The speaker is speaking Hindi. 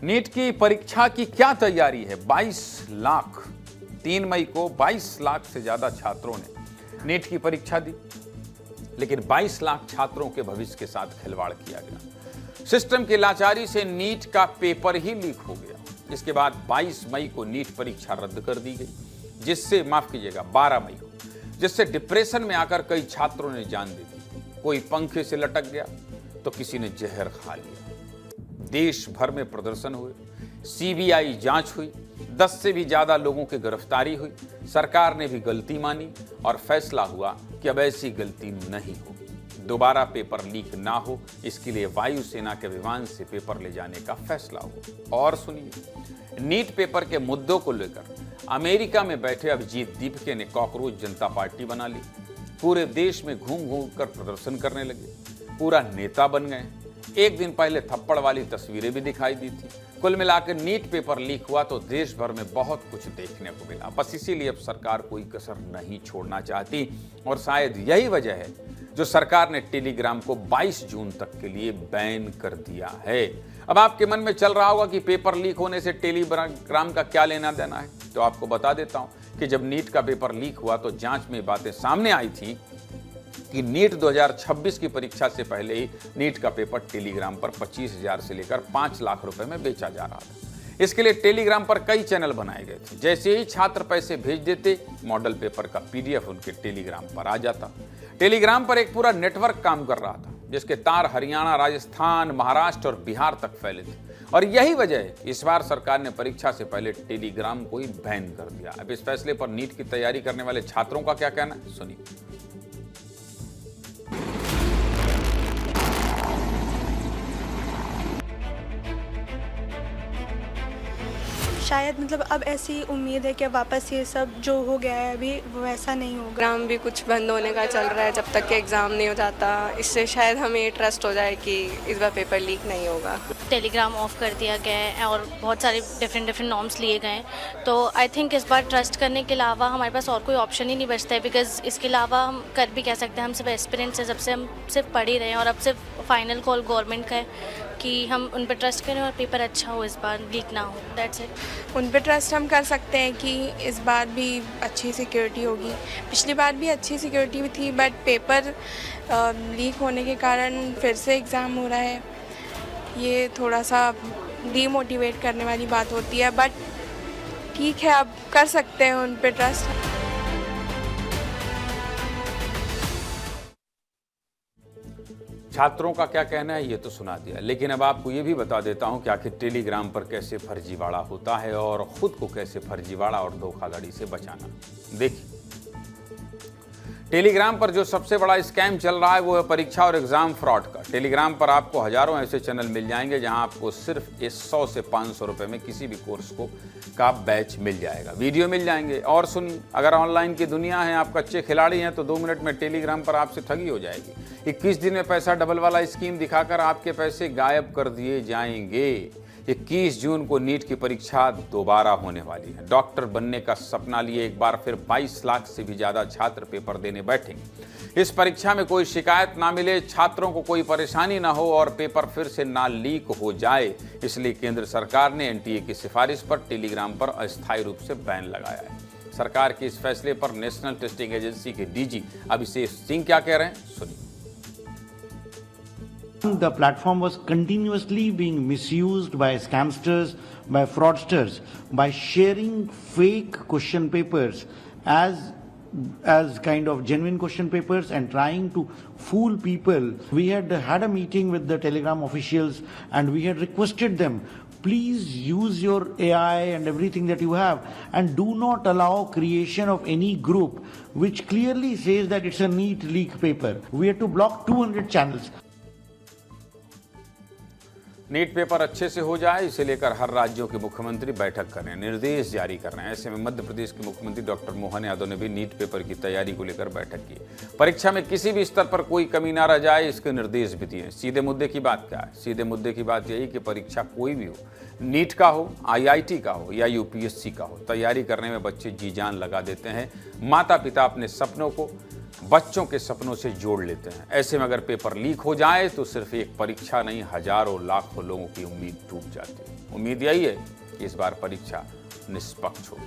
नीट की परीक्षा की क्या तैयारी है? 22 लाख 3 मई को 22 लाख से ज्यादा छात्रों ने नीट की परीक्षा दी, लेकिन 22 लाख छात्रों के भविष्य के साथ खिलवाड़ किया गया। सिस्टम की लाचारी से नीट का पेपर ही लीक हो गया। इसके बाद 22 मई को नीट परीक्षा रद्द कर दी गई, जिससे 12 मई को, जिससे डिप्रेशन में आकर कई छात्रों ने जान दे दी। कोई पंखे से लटक गया तो किसी ने जहर खा लिया। देश भर में प्रदर्शन हुए, सीबीआई जांच हुई, 10 से भी ज्यादा लोगों की गिरफ्तारी हुई। सरकार ने भी गलती मानी और फैसला हुआ कि अब ऐसी गलती नहीं होगी। दोबारा पेपर लीक ना हो, इसके लिए वायुसेना के विमान से पेपर ले जाने का फैसला हुआ। और सुनिए, नीट पेपर के मुद्दों को लेकर अमेरिका में बैठे अभिजीत दीपके ने कॉकरोच जनता पार्टी बना ली। पूरे देश में घूम घूम कर प्रदर्शन करने लगे, पूरा नेता बन गए। एक दिन पहले थप्पड़ वाली तस्वीरें भी दिखाई दी थी। कुल मिलाकर नीट पेपर लीक हुआ तो देश भर में बहुत कुछ देखने को मिला। बस इसीलिए अब सरकार कोई कसर नहीं छोड़ना चाहती और शायद यही वजह है जो सरकार ने टेलीग्राम को 22 जून तक के लिए बैन कर दिया है। अब आपके मन में चल रहा होगा कि पेपर लीक होने से टेलीग्राम का क्या लेना देना है, तो आपको बता देता हूं कि जब नीट का पेपर लीक हुआ तो जांच में बातें सामने आई थी कि नीट 2026 की परीक्षा से पहले ही नीट का पेपर टेलीग्राम पर 25,000 से लेकर 5 लाख रुपए में बेचा जा रहा था। इसके लिए टेलीग्राम पर कई चैनल बनाए गए थे। जैसे ही छात्र पैसे भेज देते, मॉडल पेपर का पीडीएफ उनके टेलीग्राम पर आ जाता। टेलीग्राम पर एक पूरा नेटवर्क काम कर रहा था, जिसके तार हरियाणा, राजस्थान, महाराष्ट्र और बिहार तक फैले थे। और यही वजह है इस बार सरकार ने परीक्षा से पहले टेलीग्राम को ही बैन कर दिया। अब इस फैसले पर नीट की तैयारी करने वाले छात्रों का क्या कहना है, सुनिए। शायद मतलब अब ऐसी उम्मीद है कि वापस ये सब जो हो गया है अभी वो वैसा नहीं होगा। एग्ज़ाम भी कुछ बंद होने का चल रहा है, जब तक कि एग्ज़ाम नहीं हो जाता। इससे शायद हमें ट्रस्ट हो जाए कि इस बार पेपर लीक नहीं होगा। टेलीग्राम ऑफ कर दिया गया है और बहुत सारे डिफरेंट नॉर्म्स लिए गए हैं, तो आई थिंक इस बार ट्रस्ट करने के अलावा हमारे पास और कोई ऑप्शन ही नहीं बचता है। बिकॉज इसके अलावा हम कर भी कह सकते हैं, हम सिर्फ एस्पिरेंट्स हैं, जब से हम सिर्फ पढ़ ही रहे हैं और अब सिर्फ फाइनल कॉल गवर्नमेंट का है कि हम उन पर ट्रस्ट करें और पेपर अच्छा हो, इस बार लीक ना हो। That's it. उन पर ट्रस्ट हम कर सकते हैं कि इस बार भी अच्छी सिक्योरिटी होगी। पिछली बार भी अच्छी सिक्योरिटी भी थी, बट पेपर लीक होने के कारण फिर से एग्ज़ाम हो रहा है। ये थोड़ा सा डीमोटिवेट करने वाली बात होती है, बट ठीक है, अब कर सकते हैं उन पर ट्रस्ट। छात्रों का क्या कहना है ये तो सुना दिया, लेकिन अब आपको ये भी बता देता हूं कि आखिर टेलीग्राम पर कैसे फर्जीवाड़ा होता है और खुद को कैसे फर्जीवाड़ा और धोखाधड़ी से बचाना। देखिए, टेलीग्राम पर जो सबसे बड़ा स्कैम चल रहा है वो है परीक्षा और एग्जाम फ्रॉड का। टेलीग्राम पर आपको हजारों ऐसे चैनल मिल जाएंगे जहां आपको सिर्फ 100 से 500 रुपए में किसी भी कोर्स का बैच मिल जाएगा, वीडियो मिल जाएंगे। और सुन, अगर ऑनलाइन की दुनिया है, आप कच्चे खिलाड़ी हैं, तो 2 मिनट में टेलीग्राम पर आपसे ठगी हो जाएगी। 21 दिन में पैसा डबल वाला स्कीम दिखाकर आपके पैसे गायब कर दिए जाएंगे। 21 जून को नीट की परीक्षा दोबारा होने वाली है। डॉक्टर बनने का सपना लिए एक बार फिर 22 लाख से भी ज्यादा छात्र पेपर देने बैठेंगे। इस परीक्षा में कोई शिकायत ना मिले, छात्रों को कोई परेशानी ना हो और पेपर फिर से ना लीक हो जाए, इसलिए केंद्र सरकार ने एनटीए की सिफारिश पर टेलीग्राम पर अस्थायी रूप से बैन लगाया है। सरकार के इस फैसले पर नेशनल टेस्टिंग एजेंसी के डीजी अभिषेक सिंह क्या कह रहे हैं, सुनिए। The platform was continuously being misused by scamsters, by fraudsters, by sharing fake question papers as kind of genuine question papers and trying to fool people. We had a meeting with the Telegram officials and we had requested them, please use your AI and everything that you have and do not allow creation of any group which clearly says that it's a NEET leak paper. We had to block 200 channels. NEET paper अच्छे से हो जाए, इसे लेकर हर राज्यों के मुख्यमंत्री बैठक कर रहे हैं, निर्देश जारी कर रहे हैं। ऐसे में मध्य प्रदेश के मुख्यमंत्री डॉक्टर मोहन यादव ने भी नीट पेपर की तैयारी को लेकर बैठक की। परीक्षा में किसी भी स्तर पर कोई कमी ना रह जाए, इसके निर्देश भी दिए। सीधे मुद्दे की बात क्या है? सीधे मुद्दे की बात यही कि परीक्षा कोई भी हो, नीट का हो, IIT का हो या UPSC का हो, तैयारी करने में बच्चे जी जान लगा देते हैं। माता पिता अपने सपनों को बच्चों के सपनों से जोड़ लेते हैं। ऐसे में अगर पेपर लीक हो जाए तो सिर्फ एक परीक्षा नहीं, हजारों लाखों लोगों की उम्मीद टूट जाती है। उम्मीद यही है कि इस बार परीक्षा निष्पक्ष हो।